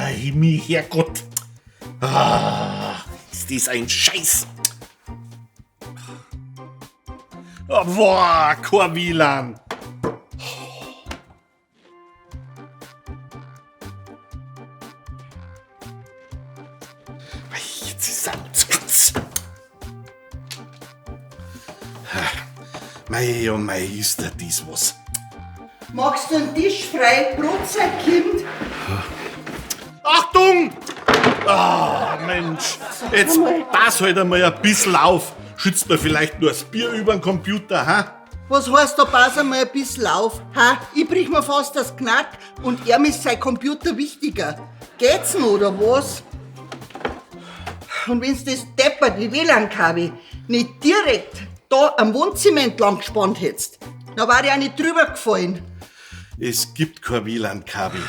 Himmel, Herrgott. Ist das ein Scheiß. Boah, kein WLAN. Jetzt ist er zu kurz. Mei, oh mei, ist da dies was. Magst du einen Tisch frei? Brotzeitkind? Achtung! Mensch, jetzt pass halt einmal ein bisschen auf. Schützt mir vielleicht nur das Bier über den Computer, ha? Was heißt, da pass einmal ein bisschen auf? Ha? Ich brich mir fast das Knack und ihm ist sein Computer wichtiger. Geht's noch, oder was? Und wenn's das deppert, die WLAN-Kabel, nicht direkt da am Wohnzimmer entlang gespannt hättest, dann war ich auch nicht drüber gefallen. Es gibt kein WLAN-Kabel.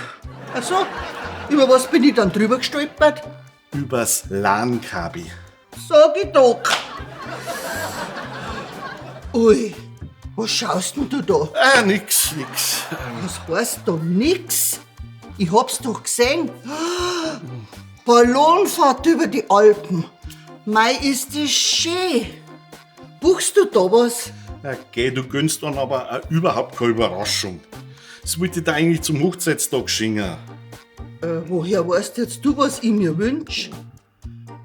Ach so, über was bin ich dann drüber gestolpert? Übers LAN-Kabel. Sag ich doch. Ui, was schaust denn du da? Nix. Was heißt da nix? Ich hab's doch gesehen. Ballonfahrt über die Alpen. Mei, ist das schön. Buchst du da was? Okay, du gönnst dann aber auch überhaupt keine Überraschung. Das wollte ich dir eigentlich zum Hochzeitstag schenken. Woher weißt jetzt du, was ich mir wünsch?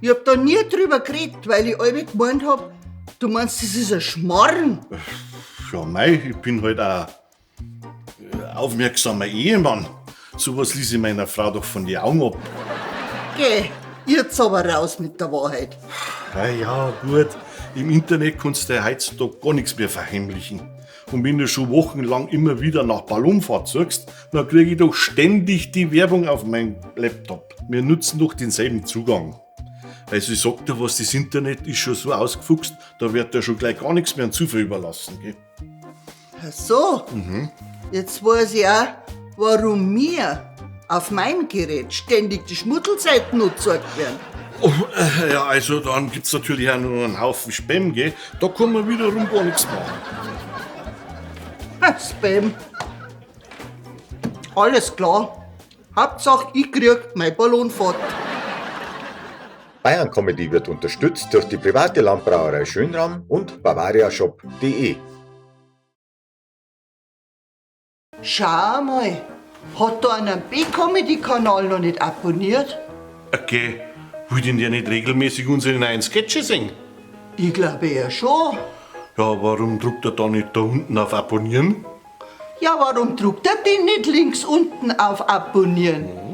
Ich hab da nie drüber geredet, weil ich alle gemeint hab, du meinst, das ist ein Schmarrn. Ja, mei, ich bin halt ein aufmerksamer Ehemann. Sowas ließ ich meiner Frau doch von die Augen ab. Geh, jetzt aber raus mit der Wahrheit. Ja, gut. Im Internet kannst du heutzutage gar nichts mehr verheimlichen. Und wenn du schon wochenlang immer wieder nach Ballonfahrt suchst, dann kriege ich doch ständig die Werbung auf meinem Laptop. Wir nutzen doch denselben Zugang. Also ich sag dir was, das Internet ist schon so ausgefuchst, da wird dir schon gleich gar nichts mehr an Zufall überlassen. Gell? Ach so, jetzt weiß ich auch, warum mir auf meinem Gerät ständig die Schmuddelseiten noch gezeigt werden. Ja, also dann gibt's natürlich auch noch einen Haufen Spam, gell? Da kann man wiederum gar nichts machen. Spam. Alles klar. Hauptsache, ich krieg mein Ballonfahrt. Bayern Comedy wird unterstützt durch die private Landbrauerei Schönram und bavariashop.de. Schau mal, hat da einen B-Comedy-Kanal noch nicht abonniert? Okay, will denn der nicht regelmäßig unsere neuen Sketche singen? Ich glaube ja schon. Ja, warum druckt er da nicht da unten auf Abonnieren? Ja, warum druckt er denn nicht links unten auf Abonnieren?